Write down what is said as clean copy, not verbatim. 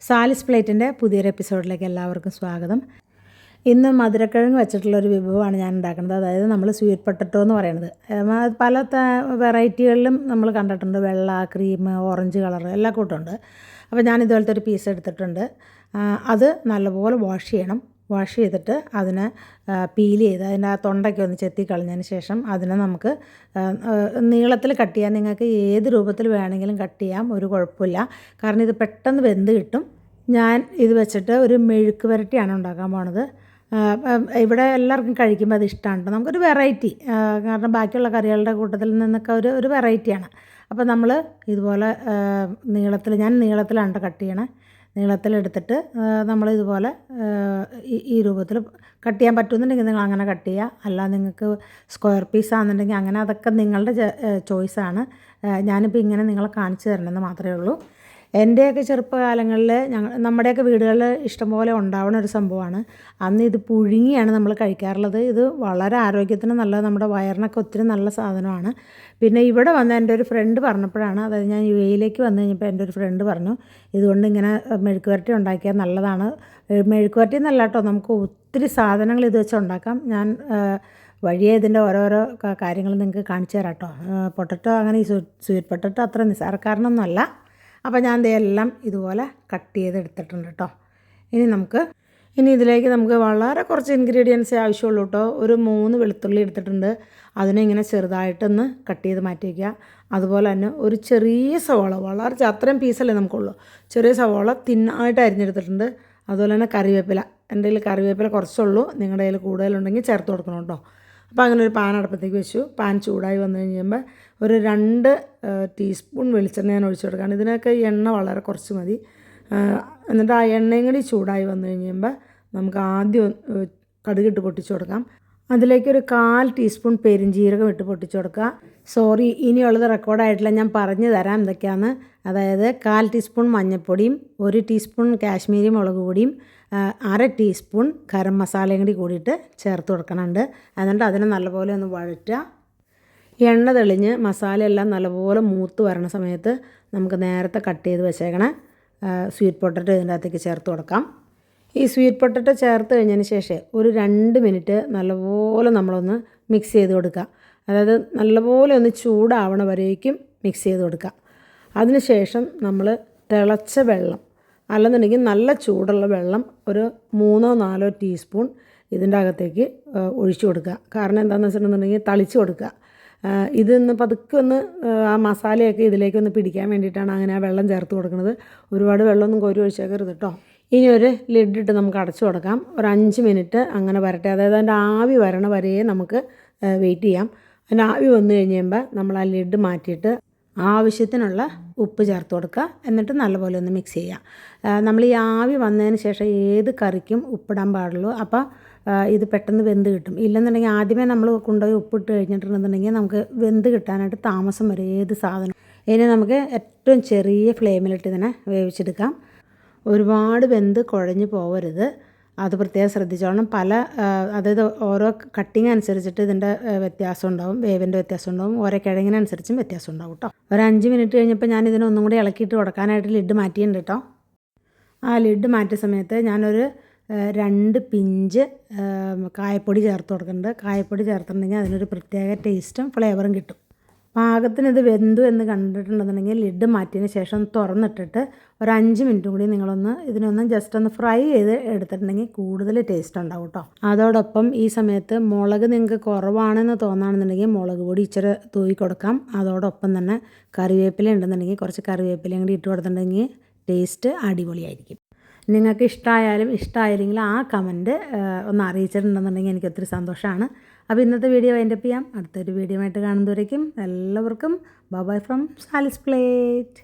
സാലിസ് പ്ലേറ്റിൻ്റെ പുതിയൊരു എപ്പിസോഡിലേക്ക് എല്ലാവർക്കും സ്വാഗതം. ഇന്ന് മധുരക്കിഴങ്ങ് വെച്ചിട്ടുള്ളൊരു വിഭവമാണ് ഞാൻ ഉണ്ടാക്കുന്നത്. അതായത് നമ്മൾ സ്വീറ്റ് പൊട്ടറ്റോ എന്ന് പറയുന്നത്. പല വെറൈറ്റികളിലും നമ്മൾ കണ്ടിട്ടുണ്ട്. വെള്ള, ക്രീം, ഓറഞ്ച് കളർ എല്ലാ കൂട്ടമുണ്ട്. അപ്പോൾ ഞാൻ ഇതുപോലത്തെ ഒരു പീസ് എടുത്തിട്ടുണ്ട്. അത് നല്ലപോലെ വാഷ് ചെയ്യണം. വാഷ് ചെയ്തിട്ട് അതിനെ പീൽ ചെയ്ത് അതിൻ്റെ ആ തൊണ്ടയ്ക്ക് ഒന്ന് ചെത്തി കളഞ്ഞതിന് ശേഷം അതിനെ നമുക്ക് നീളത്തിൽ കട്ട് ചെയ്യാം. നിങ്ങൾക്ക് ഏത് രൂപത്തിൽ വേണമെങ്കിലും കട്ട് ചെയ്യാം, ഒരു കുഴപ്പമില്ല. കാരണം ഇത് പെട്ടെന്ന് വെന്ത് കിട്ടും. ഞാൻ ഇത് വെച്ചിട്ട് ഒരു മെഴുക്ക് പുരട്ടിയാണ് ഉണ്ടാക്കാൻ പോണത്. ഇവിടെ എല്ലാവർക്കും കഴിക്കുമ്പോൾ അത് ഇഷ്ടമാണ്. നമുക്കൊരു വെറൈറ്റി, കാരണം ബാക്കിയുള്ള കറികളുടെ കൂട്ടത്തിൽ നിന്നൊക്കെ ഒരു വെറൈറ്റിയാണ്. അപ്പോൾ നമ്മൾ ഇതുപോലെ ഞാൻ നീളത്തിലാണ് കട്ട് ചെയ്യണേ. നീളത്തിലെടുത്തിട്ട് നമ്മളിതുപോലെ ഈ രൂപത്തിൽ കട്ട് ചെയ്യാൻ പറ്റുമെന്നുണ്ടെങ്കിൽ നിങ്ങൾ അങ്ങനെ കട്ട് ചെയ്യുക. അല്ല നിങ്ങൾക്ക് സ്ക്വയർ പീസ് ആണെന്നുണ്ടെങ്കിൽ അങ്ങനെ, അതൊക്കെ നിങ്ങളുടെ ചോയ്സാണ്. ഞാനിപ്പോൾ ഇങ്ങനെ നിങ്ങളെ കാണിച്ചു തരണമെന്ന് മാത്രമേ ഉള്ളൂ. എൻ്റെയൊക്കെ ചെറുപ്പകാലങ്ങളിൽ നമ്മുടെയൊക്കെ വീടുകളിൽ ഇഷ്ടംപോലെ ഉണ്ടാവുന്ന ഒരു സംഭവമാണ്. അന്ന് ഇത് പുഴുങ്ങിയാണ് നമ്മൾ കഴിക്കാറുള്ളത്. ഇത് വളരെ ആരോഗ്യത്തിന് നല്ലത്, നമ്മുടെ വയറിനൊക്കെ ഒത്തിരി നല്ല സാധനമാണ്. പിന്നെ ഇവിടെ വന്ന് എൻ്റെ ഒരു ഫ്രണ്ട് പറഞ്ഞപ്പോഴാണ്, അതായത് ഞാൻ UAE വന്നു കഴിഞ്ഞപ്പോൾ എൻ്റെ ഒരു ഫ്രണ്ട് പറഞ്ഞു, ഇതുകൊണ്ട് ഇങ്ങനെ മെഴുക്ക് പുരട്ടി ഉണ്ടാക്കിയാൽ നല്ലതാണ്. മെഴുക്ക് പുരട്ടി എന്നല്ല കേട്ടോ, നമുക്ക് ഒത്തിരി സാധനങ്ങൾ ഇത് വെച്ച് ഉണ്ടാക്കാം. ഞാൻ വഴിയെ ഇതിൻ്റെ ഓരോരോ കാര്യങ്ങൾ നിങ്ങൾക്ക് കാണിച്ചു തരാം കേട്ടോ. പൊട്ടറ്റോ അങ്ങനെ ഈ സ്വീറ്റ് പൊട്ടറ്റോ അത്ര നിസ്സാരക്കാരനൊന്നുമല്ല. അപ്പോൾ ഞാൻ ഇതെല്ലാം ഇതുപോലെ കട്ട് ചെയ്തെടുത്തിട്ടുണ്ട് കേട്ടോ. ഇനി ഇതിലേക്ക് നമുക്ക് വളരെ കുറച്ച് ഇൻഗ്രീഡിയൻസേ ആവശ്യമുള്ളൂ കേട്ടോ. ഒരു 3 വെളുത്തുള്ളി എടുത്തിട്ടുണ്ട്. അതിനെ ഇങ്ങനെ ചെറുതായിട്ടൊന്ന് കട്ട് ചെയ്ത് മാറ്റി വയ്ക്കുക. അതുപോലെ തന്നെ ഒരു ചെറിയ സവാള, വളരെ അത്രയും പീസല്ലേ നമുക്കുള്ളൂ, ചെറിയ സവാള തിന്നായിട്ട് അരിഞ്ഞെടുത്തിട്ടുണ്ട്. അതുപോലെ തന്നെ കറിവേപ്പില, എൻ്റെ കയ്യിൽ കറിവേപ്പില കുറച്ചുള്ളൂ, നിങ്ങളുടെ കയ്യിൽ കൂടുതലുണ്ടെങ്കിൽ ചേർത്ത് കൊടുക്കണം കേട്ടോ. അപ്പോൾ അങ്ങനെ ഒരു പാൻ അടുപ്പത്തേക്ക് വെച്ചു. പാൻ ചൂടായി വന്നു കഴിയുമ്പോൾ ഒരു 2 ടീസ്പൂൺ വെളിച്ചെണ്ണ ഞാൻ ഒഴിച്ചു കൊടുക്കുകയാണ്. ഇതിനൊക്കെ എണ്ണ വളരെ കുറച്ച് മതി. എന്നിട്ട് ആ എണ്ണയും കൂടി ചൂടായി വന്നു കഴിയുമ്പോൾ നമുക്ക് ആദ്യം കടുകിട്ട് പൊട്ടിച്ചു കൊടുക്കാം. അതിലേക്കൊരു 1/4 ടീസ്പൂൺ പെരിഞ്ജീരകം ഇട്ട് പൊട്ടിച്ചു കൊടുക്കുക. സോറി, ഇനിയുള്ളത് റെക്കോർഡായിട്ടില്ല, ഞാൻ പറഞ്ഞു തരാം എന്തൊക്കെയാണ്. അതായത് 1/4 ടീസ്പൂൺ മഞ്ഞൾപ്പൊടിയും 1 ടീസ്പൂൺ കാശ്മീരി മുളക് പൊടിയും 1/2 ടീസ്പൂൺ ഗരം മസാലയും കൂടി കൂടിയിട്ട് ചേർത്ത് കൊടുക്കണുണ്ട്. എന്നിട്ട് അതിനെ നല്ലപോലെ ഒന്ന് വഴറ്റുക. എണ്ണ തെളിഞ്ഞ് മസാലയെല്ലാം നല്ലപോലെ മൂത്ത് വരണ സമയത്ത് നമുക്ക് നേരത്തെ കട്ട് ചെയ്ത് വെച്ചേക്കണ സ്വീറ്റ് പൊട്ടറ്റോ ഇതിൻ്റെ അകത്തേക്ക് ചേർത്ത് കൊടുക്കാം. ഈ സ്വീറ്റ് പൊട്ടറ്റോ ചേർത്ത് കഴിഞ്ഞതിന് ശേഷം ഒരു 2 മിനിറ്റ് നല്ലപോലെ നമ്മളൊന്ന് മിക്സ് ചെയ്ത് കൊടുക്കുക. അതായത് നല്ലപോലെ ഒന്ന് ചൂടാവണ വരേക്കും മിക്സ് ചെയ്ത് കൊടുക്കുക. അതിനുശേഷം നമ്മൾ തിളച്ച വെള്ളം, അല്ലെന്നുണ്ടെങ്കിൽ നല്ല ചൂടുള്ള വെള്ളം ഒരു 3-4 ടീസ്പൂൺ ഇതിൻ്റെ അകത്തേക്ക് ഒഴിച്ചു കൊടുക്കുക. കാരണം എന്താണെന്ന് വെച്ചിട്ടുണ്ടെന്നുണ്ടെങ്കിൽ തളിച്ച് കൊടുക്കുക. ഇതൊന്ന് പതുക്കെ ഒന്ന് ആ മസാലയൊക്കെ ഇതിലേക്കൊന്ന് പിടിക്കാൻ വേണ്ടിയിട്ടാണ് അങ്ങനെ ആ വെള്ളം ചേർത്ത് കൊടുക്കുന്നത്. ഒരുപാട് വെള്ളമൊന്നും കോരി ഒഴിച്ചേക്കരുത് കേട്ടോ. ഇനി ഒരു ലിഡിട്ട് നമുക്ക് അടച്ചു കൊടുക്കാം. ഒരു 5 മിനിറ്റ് അങ്ങനെ വരട്ടെ. അതായത് അതിൻ്റെ ആവി വരണ വരെ നമുക്ക് വെയിറ്റ് ചെയ്യാം. അതിൻ്റെ ആവി വന്നു കഴിയുമ്പോൾ നമ്മൾ ആ ലിഡ് മാറ്റിയിട്ട് ആവശ്യത്തിനുള്ള ഉപ്പ് ചേർത്ത് കൊടുക്കുക. എന്നിട്ട് നല്ലപോലെ ഒന്ന് മിക്സ് ചെയ്യുക. നമ്മൾ ഈ ആവി വന്നതിന് ശേഷം ഏത് കറിക്കും ഉപ്പിടാൻ പാടുള്ളൂ. അപ്പോൾ ഇത് പെട്ടെന്ന് വെന്ത് കിട്ടും. ഇല്ലെന്നുണ്ടെങ്കിൽ ആദ്യമേ നമ്മൾ കൊണ്ടുപോയി ഉപ്പിട്ട് കഴിഞ്ഞിട്ടുണ്ടെന്നുണ്ടെങ്കിൽ നമുക്ക് വെന്ത് കിട്ടാനായിട്ട് താമസം വരും ഏത് സാധനം. ഇനി നമുക്ക് ഏറ്റവും ചെറിയ ഫ്ലെയിമിലിട്ട് ഇതിനെ വേവിച്ചെടുക്കാം. ഒരുപാട് വെന്ത് കുഴഞ്ഞു പോകരുത്, അത് പ്രത്യേകം ശ്രദ്ധിച്ചോളണം. അതായത് ഓരോ കട്ടിങ് അനുസരിച്ചിട്ട് ഇതിൻ്റെ വ്യത്യാസം ഉണ്ടാവും, വേവിൻ്റെ വ്യത്യാസം ഉണ്ടാവും, ഓരോ കിഴങ്ങിനനുസരിച്ചും വ്യത്യാസം ഉണ്ടാവും കേട്ടോ. ഒരു 5 മിനിറ്റ് കഴിഞ്ഞപ്പോൾ ഞാൻ ഇതിനെ ഒന്നും കൂടി ഇളക്കിയിട്ട് കൊടുക്കാനായിട്ട് ലിഡ് മാറ്റിയിട്ടുണ്ട് കേട്ടോ. ആ ലിഡ് മാറ്റിയ സമയത്ത് ഞാനൊരു 2 പിഞ്ച് കായപ്പൊടി ചേർത്ത് കൊടുക്കുന്നുണ്ട്. കായപ്പൊടി ചേർത്തിട്ടുണ്ടെങ്കിൽ അതിനൊരു പ്രത്യേക ടേസ്റ്റും ഫ്ലേവറും കിട്ടും. പാകത്തിന് ഇത് വെന്തു എന്ന് കണ്ടിട്ടുണ്ടെന്നുണ്ടെങ്കിൽ ലിഡ് മാറ്റിയതിന് ശേഷം തുറന്നിട്ടിട്ട് ഒരു 5 മിനിറ്റും കൂടി ഇതിനൊന്ന് ജസ്റ്റ് ഒന്ന് ഫ്രൈ ചെയ്ത് എടുത്തിട്ടുണ്ടെങ്കിൽ കൂടുതൽ ടേസ്റ്റ് ഉണ്ടാവും കേട്ടോ. അതോടൊപ്പം ഈ സമയത്ത് മുളക് നിങ്ങൾക്ക് കുറവാണെന്ന് തോന്നുകയാണെന്നുണ്ടെങ്കിൽ മുളക് പൊടി ഇച്ചിരി തൂക്കി കൊടുക്കാം. അതോടൊപ്പം തന്നെ കറിവേപ്പില ഉണ്ടെന്നുണ്ടെങ്കിൽ കുറച്ച് കറിവേപ്പിലയും കൂടി ഇട്ട് കൊടുത്തിട്ടുണ്ടെങ്കിൽ ടേസ്റ്റ് അടിപൊളിയായിരിക്കും. നിങ്ങൾക്ക് ഇഷ്ടമായാലും ഇഷ്ടമായില്ലെങ്കിൽ ആ കമൻറ്റ് ഒന്ന് അറിയിച്ചിട്ടുണ്ടെന്നുണ്ടെങ്കിൽ എനിക്ക് ഒത്തിരി സന്തോഷമാണ്. അപ്പോൾ ഇന്നത്തെ വീഡിയോ വൈൻഡപ്പ് ചെയ്യാം. അടുത്തൊരു വീഡിയോ ആയിട്ട് കാണുന്നവരേക്കും എല്ലാവർക്കും ബൈ ഫ്രം സാലിസ് പ്ലേറ്റ്.